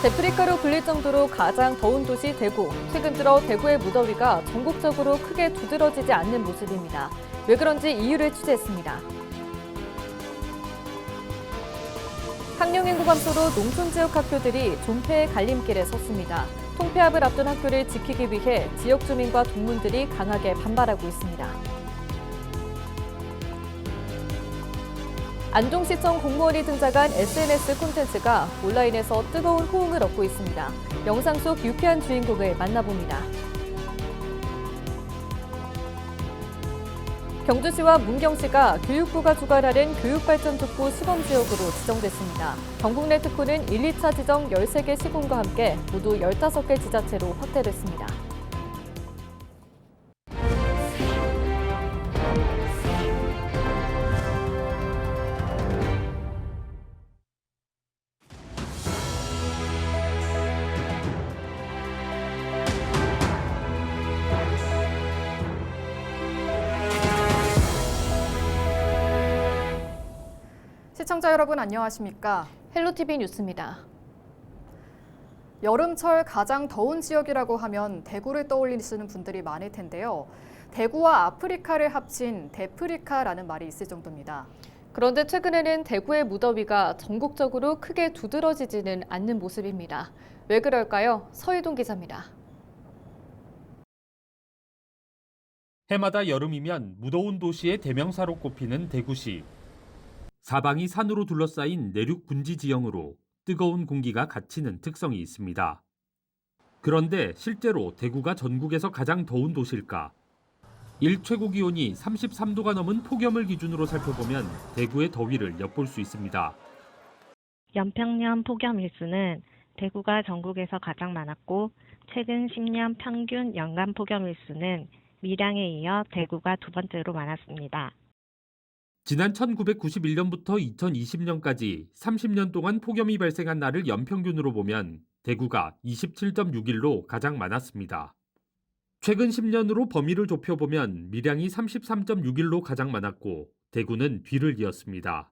데프리카로 불릴 정도로 가장 더운 도시 대구. 최근 들어 대구의 무더위가 전국적으로 크게 두드러지지 않는 모습입니다. 왜 그런지 이유를 취재했습니다. 학령 인구 감소로 농촌 지역 학교들이 존폐의 갈림길에 섰습니다. 통폐합을 앞둔 학교를 지키기 위해 지역 주민과 동문들이 강하게 반발하고 있습니다. 안동시청 공무원이 등장한 SNS 콘텐츠가 온라인에서 뜨거운 호응을 얻고 있습니다. 영상 속 유쾌한 주인공을 만나봅니다. 경주시와 문경시가 교육부가 주관하는 교육발전특구 시범지역으로 지정됐습니다. 전국 내 특구는 1, 2차 지정 13개 시군과 함께 모두 15개 지자체로 확대됐습니다. 시청자 여러분 안녕하십니까? 헬로티비 뉴스입니다. 여름철 가장 더운 지역이라고 하면 대구를 떠올리시는 분들이 많을 텐데요. 대구와 아프리카를 합친 데프리카라는 말이 있을 정도입니다. 그런데 최근에는 대구의 무더위가 전국적으로 크게 두드러지지는 않는 모습입니다. 왜 그럴까요? 서희동 기자입니다. 해마다 여름이면 무더운 도시의 대명사로 꼽히는 대구시. 사방이 산으로 둘러싸인 내륙 분지 지형으로 뜨거운 공기가 갇히는 특성이 있습니다. 그런데 실제로 대구가 전국에서 가장 더운 도시일까? 일 최고 기온이 33도가 넘은 폭염을 기준으로 살펴보면 대구의 더위를 엿볼 수 있습니다. 연평년 폭염 일수는 대구가 전국에서 가장 많았고 최근 10년 평균 연간 폭염 일수는 밀양에 이어 대구가 두 번째로 많았습니다. 지난 1991년부터 2020년까지 30년 동안 폭염이 발생한 날을 연평균으로 보면 대구가 27.6일로 가장 많았습니다. 최근 10년으로 범위를 좁혀보면 밀양이 33.6일로 가장 많았고 대구는 뒤를 이었습니다.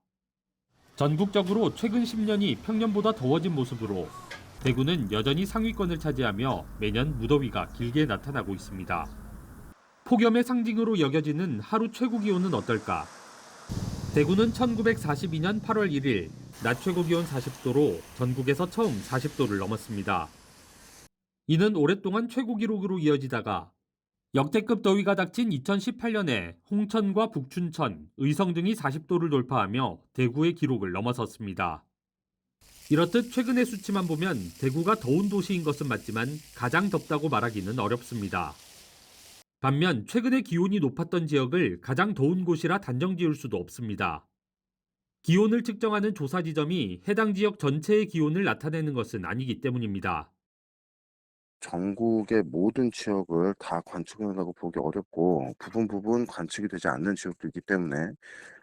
전국적으로 최근 10년이 평년보다 더워진 모습으로 대구는 여전히 상위권을 차지하며 매년 무더위가 길게 나타나고 있습니다. 폭염의 상징으로 여겨지는 하루 최고 기온은 어떨까? 대구는 1942년 8월 1일 낮 최고 기온 40도로 전국에서 처음 40도를 넘었습니다. 이는 오랫동안 최고 기록으로 이어지다가 역대급 더위가 닥친 2018년에 홍천과 북춘천, 의성 등이 40도를 돌파하며 대구의 기록을 넘어섰습니다. 이렇듯 최근의 수치만 보면 대구가 더운 도시인 것은 맞지만 가장 덥다고 말하기는 어렵습니다. 반면 최근에 기온이 높았던 지역을 가장 더운 곳이라 단정 지을 수도 없습니다. 기온을 측정하는 조사 지점이 해당 지역 전체의 기온을 나타내는 것은 아니기 때문입니다. 전국의 모든 지역을 다 관측한다고 보기 어렵고 부분 관측이 되지 않는 지역도 있기 때문에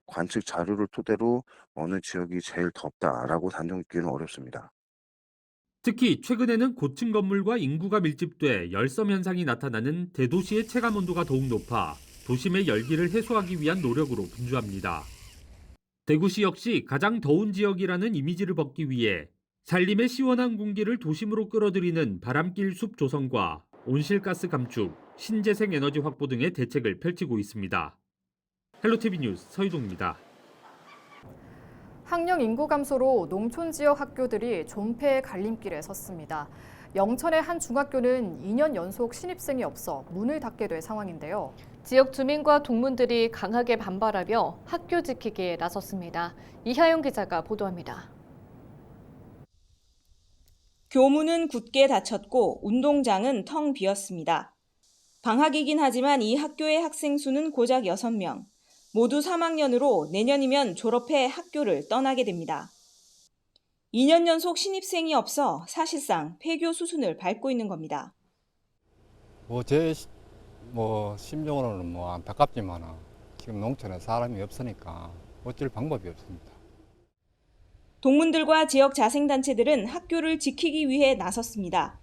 관측 자료를 토대로 어느 지역이 제일 덥다라고 단정짓기는 어렵습니다. 특히 최근에는 고층 건물과 인구가 밀집돼 열섬 현상이 나타나는 대도시의 체감 온도가 더욱 높아 도심의 열기를 해소하기 위한 노력으로 분주합니다. 대구시 역시 가장 더운 지역이라는 이미지를 벗기 위해 산림의 시원한 공기를 도심으로 끌어들이는 바람길 숲 조성과 온실가스 감축, 신재생 에너지 확보 등의 대책을 펼치고 있습니다. 헬로티비 뉴스 서희동입니다. 학령 인구 감소로 농촌 지역 학교들이 존폐의 갈림길에 섰습니다. 영천의 한 중학교는 2년 연속 신입생이 없어 문을 닫게 될 상황인데요. 지역 주민과 동문들이 강하게 반발하며 학교 지키기에 나섰습니다. 이하영 기자가 보도합니다. 교문은 굳게 닫혔고 운동장은 텅 비었습니다. 방학이긴 하지만 이 학교의 학생 수는 고작 6명. 모두 3학년으로 내년이면 졸업해 학교를 떠나게 됩니다. 2년 연속 신입생이 없어 사실상 폐교 수순을 밟고 있는 겁니다. 제 심정으로는 안타깝지만 지금 농촌에 사람이 없으니까 어쩔 방법이 없습니다. 동문들과 지역 자생단체들은 학교를 지키기 위해 나섰습니다.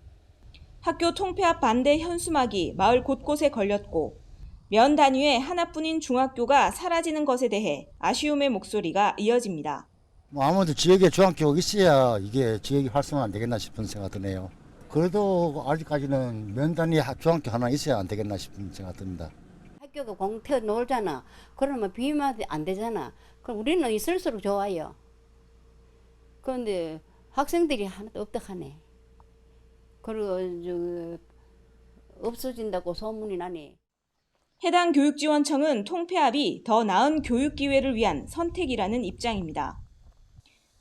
학교 통폐합 반대 현수막이 마을 곳곳에 걸렸고 면 단위의 하나뿐인 중학교가 사라지는 것에 대해 아쉬움의 목소리가 이어집니다. 뭐 아무래도 지역에 중학교가 있어야 이게 지역이 활성화 안 되겠나 싶은 생각 드네요. 그래도 아직까지는 면단위 중학교 하나 있어야 안 되겠나 싶은 생각 듭니다. 학교가 공터 놀잖아. 그러면 비면 안 되잖아. 그럼 우리는 있을수록 좋아요. 그런데 학생들이 하나도 없다 하네. 그리고 없어진다고 소문이 나네. 해당 교육지원청은 통폐합이 더 나은 교육 기회를 위한 선택이라는 입장입니다.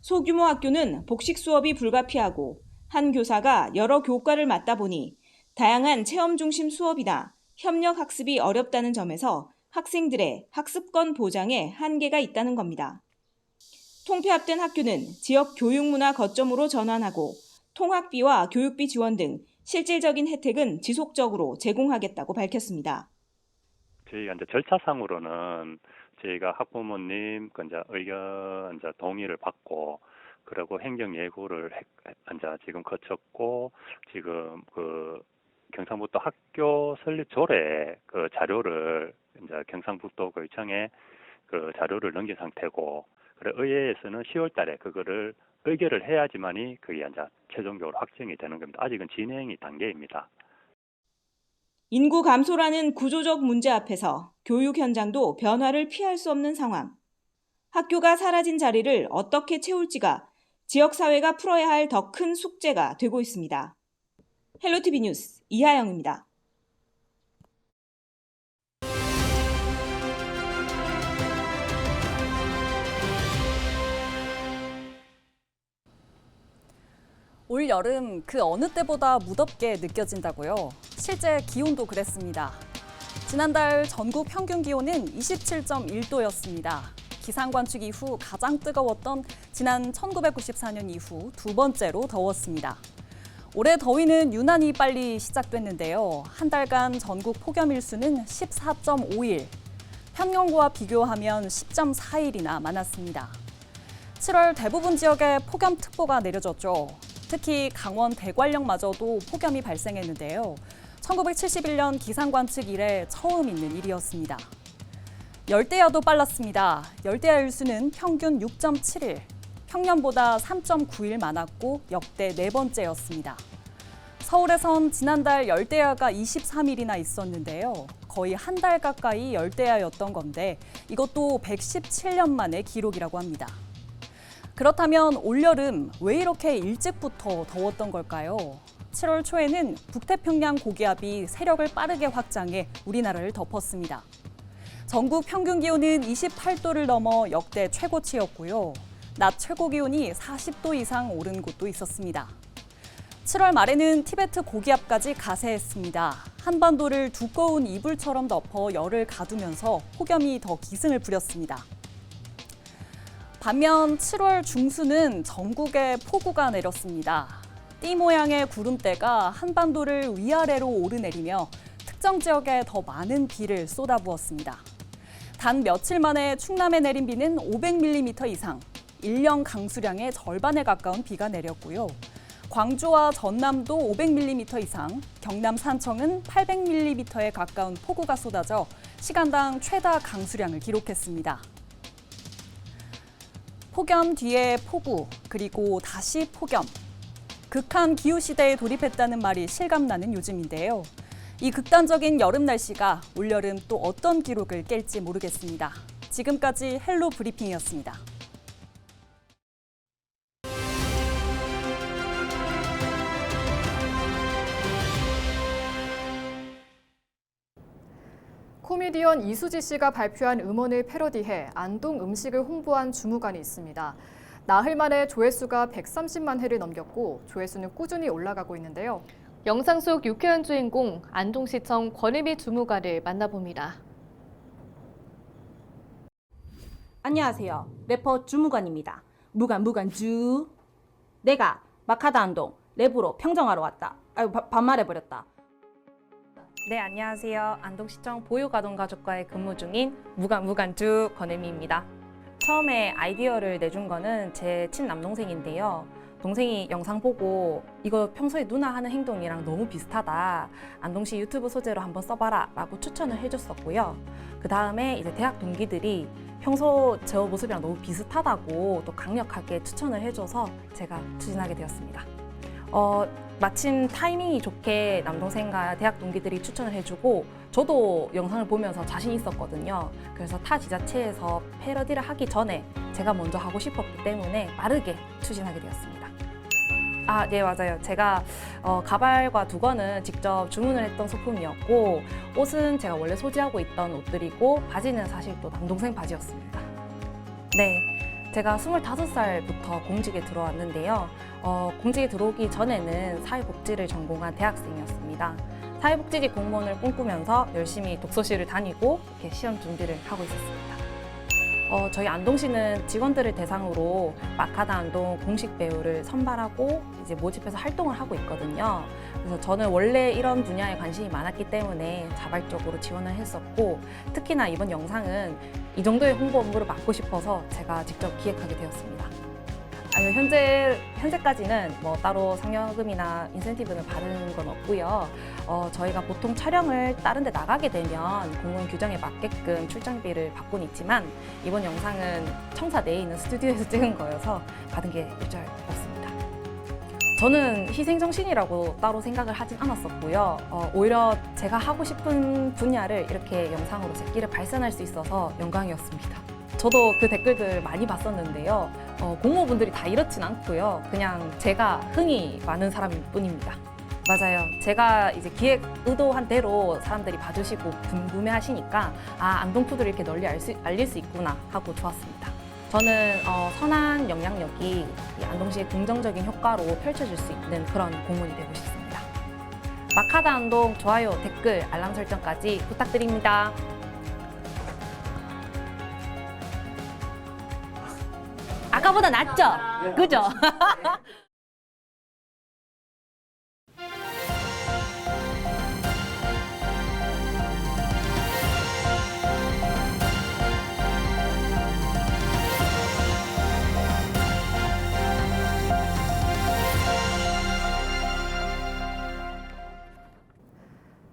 소규모 학교는 복식 수업이 불가피하고 한 교사가 여러 교과를 맡다 보니 다양한 체험 중심 수업이나 협력 학습이 어렵다는 점에서 학생들의 학습권 보장에 한계가 있다는 겁니다. 통폐합된 학교는 지역 교육 문화 거점으로 전환하고 통학비와 교육비 지원 등 실질적인 혜택은 지속적으로 제공하겠다고 밝혔습니다. 저희가 이제 절차상으로는 저희가 학부모님 이제 의견 이제 동의를 받고 그리고 행정 예고를 이제 지금 거쳤고 지금 그 경상북도 학교 설립 조례 그 자료를 이제 경상북도교육청에 그 자료를 넘긴 상태고 그래 의회에서는 10월달에 그거를 의결을 해야지만이 그게 이제 최종적으로 확정이 되는 겁니다. 아직은 진행이 단계입니다. 인구 감소라는 구조적 문제 앞에서 교육 현장도 변화를 피할 수 없는 상황. 학교가 사라진 자리를 어떻게 채울지가 지역사회가 풀어야 할 더 큰 숙제가 되고 있습니다. 헬로티비 뉴스 이하영입니다. 올 여름 그 어느 때보다 무덥게 느껴진다고요. 실제 기온도 그랬습니다. 지난달 전국 평균 기온은 27.1도였습니다. 기상관측 이후 가장 뜨거웠던 지난 1994년 이후 두 번째로 더웠습니다. 올해 더위는 유난히 빨리 시작됐는데요. 한 달간 전국 폭염 일수는 14.5일, 평년과 비교하면 10.4일이나 많았습니다. 7월 대부분 지역에 폭염특보가 내려졌죠. 특히 강원 대관령마저도 폭염이 발생했는데요. 1971년 기상관측 이래 처음 있는 일이었습니다. 열대야도 빨랐습니다. 열대야 일수는 평균 6.7일, 평년보다 3.9일 많았고 역대 네 번째였습니다. 서울에선 지난달 열대야가 23일이나 있었는데요. 거의 한 달 가까이 열대야였던 건데 이것도 117년 만의 기록이라고 합니다. 그렇다면 올여름 왜 이렇게 일찍부터 더웠던 걸까요? 7월 초에는 북태평양 고기압이 세력을 빠르게 확장해 우리나라를 덮었습니다. 전국 평균 기온은 28도를 넘어 역대 최고치였고요. 낮 최고 기온이 40도 이상 오른 곳도 있었습니다. 7월 말에는 티베트 고기압까지 가세했습니다. 한반도를 두꺼운 이불처럼 덮어 열을 가두면서 폭염이 더 기승을 부렸습니다. 반면 7월 중순은 전국에 폭우가 내렸습니다. 띠 모양의 구름대가 한반도를 위아래로 오르내리며 특정 지역에 더 많은 비를 쏟아부었습니다. 단 며칠 만에 충남에 내린 비는 500mm 이상, 1년 강수량의 절반에 가까운 비가 내렸고요. 광주와 전남도 500mm 이상, 경남 산청은 800mm에 가까운 폭우가 쏟아져 시간당 최다 강수량을 기록했습니다. 폭염 뒤에 폭우, 그리고 다시 폭염. 극한 기후시대에 돌입했다는 말이 실감나는 요즘인데요. 이 극단적인 여름 날씨가 올여름 또 어떤 기록을 깰지 모르겠습니다. 지금까지 헬로 브리핑이었습니다. 코미디언 이수지 씨가 발표한 음원을 패러디해 안동 음식을 홍보한 주무관이 있습니다. 나흘 만에 조회수가 130만 회를 넘겼고 조회수는 꾸준히 올라가고 있는데요. 영상 속 유쾌한 주인공 안동시청 권혜미 주무관을 만나봅니다. 안녕하세요. 래퍼 주무관입니다. 무관주. 내가 마카다 안동 랩으로 평정하러 왔다. 아유 반말해버렸다. 네, 안녕하세요. 안동시청 보육아동가족과에 근무 중인 무관주 권혜미입니다. 처음에 아이디어를 내준 거는 제 친남동생인데요. 동생이 영상 보고 이거 평소에 누나 하는 행동이랑 너무 비슷하다. 안동시 유튜브 소재로 한번 써봐라 라고 추천을 해줬었고요. 그 다음에 이제 대학 동기들이 평소 저 모습이랑 너무 비슷하다고 또 강력하게 추천을 해줘서 제가 추진하게 되었습니다. 마침 타이밍이 좋게 남동생과 대학 동기들이 추천을 해주고 저도 영상을 보면서 자신 있었거든요. 그래서 타 지자체에서 패러디를 하기 전에 제가 먼저 하고 싶었기 때문에 빠르게 추진하게 되었습니다. 아, 네, 맞아요. 제가 가발과 두건은 직접 주문을 했던 소품이었고 옷은 제가 원래 소지하고 있던 옷들이고 바지는 사실 또 남동생 바지였습니다. 네, 제가 25살부터 공직에 들어왔는데요. 공직에 들어오기 전에는 사회복지를 전공한 대학생이었습니다. 사회복지직 공무원을 꿈꾸면서 열심히 독서실을 다니고 이렇게 시험 준비를 하고 있었습니다. 저희 안동시는 직원들을 대상으로 마카다 안동 공식 배우를 선발하고 이제 모집해서 활동을 하고 있거든요. 그래서 저는 원래 이런 분야에 관심이 많았기 때문에 자발적으로 지원을 했었고 특히나 이번 영상은 이 정도의 홍보 업무를 맡고 싶어서 제가 직접 기획하게 되었습니다. 현재까지는 뭐 따로 상여금이나 인센티브는 받은 건 없고요. 저희가 보통 촬영을 다른 데 나가게 되면 공무원 규정에 맞게끔 출장비를 받고는 있지만 이번 영상은 청사 내에 있는 스튜디오에서 찍은 거여서 받은 게 일절 없습니다. 저는 희생정신이라고 따로 생각을 하진 않았었고요. 오히려 제가 하고 싶은 분야를 이렇게 영상으로 제 끼를 발산할 수 있어서 영광이었습니다. 저도 그 댓글들 많이 봤었는데요. 공무원분들이 다 이렇진 않고요. 그냥 제가 흥이 많은 사람일 뿐입니다. 맞아요. 제가 이제 기획 의도한 대로 사람들이 봐주시고 궁금해하시니까 안동푸드를 이렇게 널리 알릴 수 있구나 하고 좋았습니다. 저는 선한 영향력이 이 안동시의 긍정적인 효과로 펼쳐질 수 있는 그런 공무원이 되고 싶습니다. 마카다 안동 좋아요, 댓글, 알람 설정까지 부탁드립니다. 아까보다 낫죠? 그죠?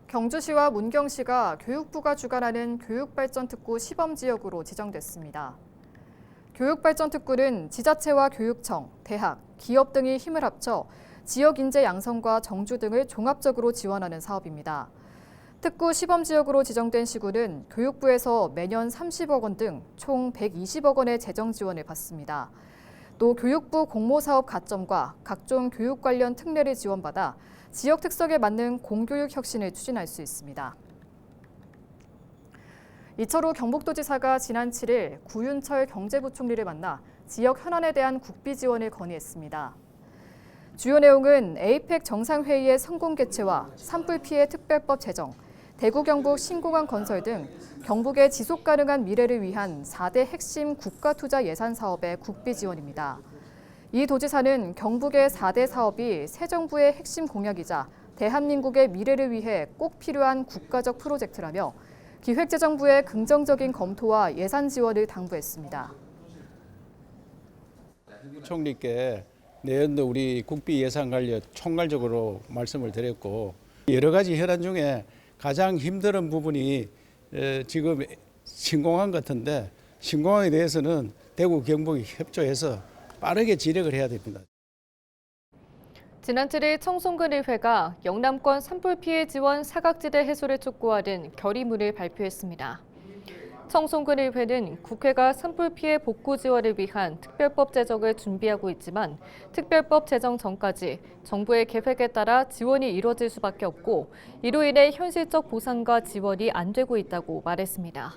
경주시와 문경시가 교육부가 주관하는 교육발전특구 시범지역으로 지정됐습니다. 교육발전특구는 지자체와 교육청, 대학, 기업 등이 힘을 합쳐 지역 인재 양성과 정주 등을 종합적으로 지원하는 사업입니다. 특구 시범지역으로 지정된 시구는 교육부에서 매년 30억 원 등 총 120억 원의 재정 지원을 받습니다. 또 교육부 공모사업 가점과 각종 교육 관련 특례를 지원받아 지역 특성에 맞는 공교육 혁신을 추진할 수 있습니다. 이철우 경북도지사가 지난 7일 구윤철 경제부총리를 만나 지역 현안에 대한 국비 지원을 건의했습니다. 주요 내용은 에이펙 정상회의의 성공 개최와 산불 피해 특별법 제정, 대구 경북 신공항 건설 등 경북의 지속 가능한 미래를 위한 4대 핵심 국가 투자 예산 사업의 국비 지원입니다. 이 도지사는 경북의 4대 사업이 새 정부의 핵심 공약이자 대한민국의 미래를 위해 꼭 필요한 국가적 프로젝트라며 기획재정부의 긍정적인 검토와 예산 지원을 당부했습니다. 총리께 내년도 우리 국비 예산 관련 총괄적으로 말씀을 드렸고 여러 가지 현안 중에 가장 힘든 부분이 지금 신공항 같은데 신공항에 대해서는 대구 경북이 협조해서 빠르게 진행을 해야 됩니다. 지난 7일 청송군의회가 영남권 산불 피해 지원 사각지대 해소를 촉구하는 결의문을 발표했습니다. 청송군의회는 국회가 산불 피해 복구 지원을 위한 특별법 제정을 준비하고 있지만 특별법 제정 전까지 정부의 계획에 따라 지원이 이뤄질 수밖에 없고 이로 인해 현실적 보상과 지원이 안 되고 있다고 말했습니다.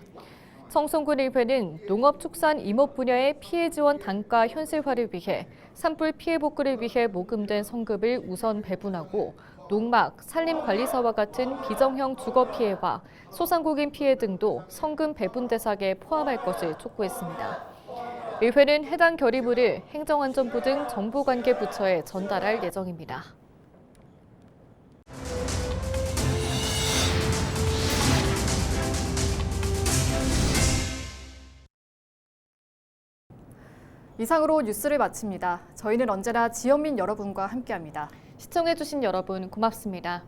청송군의회는 농업축산 임업 분야의 피해 지원 단가 현실화를 위해 산불 피해 복구를 위해 모금된 성금을 우선 배분하고 농막, 산림관리사와 같은 비정형 주거 피해와 소상공인 피해 등도 성금 배분 대상에 포함할 것을 촉구했습니다. 의회는 해당 결의문을 행정안전부 등 정부관계 부처에 전달할 예정입니다. 이상으로 뉴스를 마칩니다. 저희는 언제나 지연민 여러분과 함께합니다. 시청해주신 여러분 고맙습니다.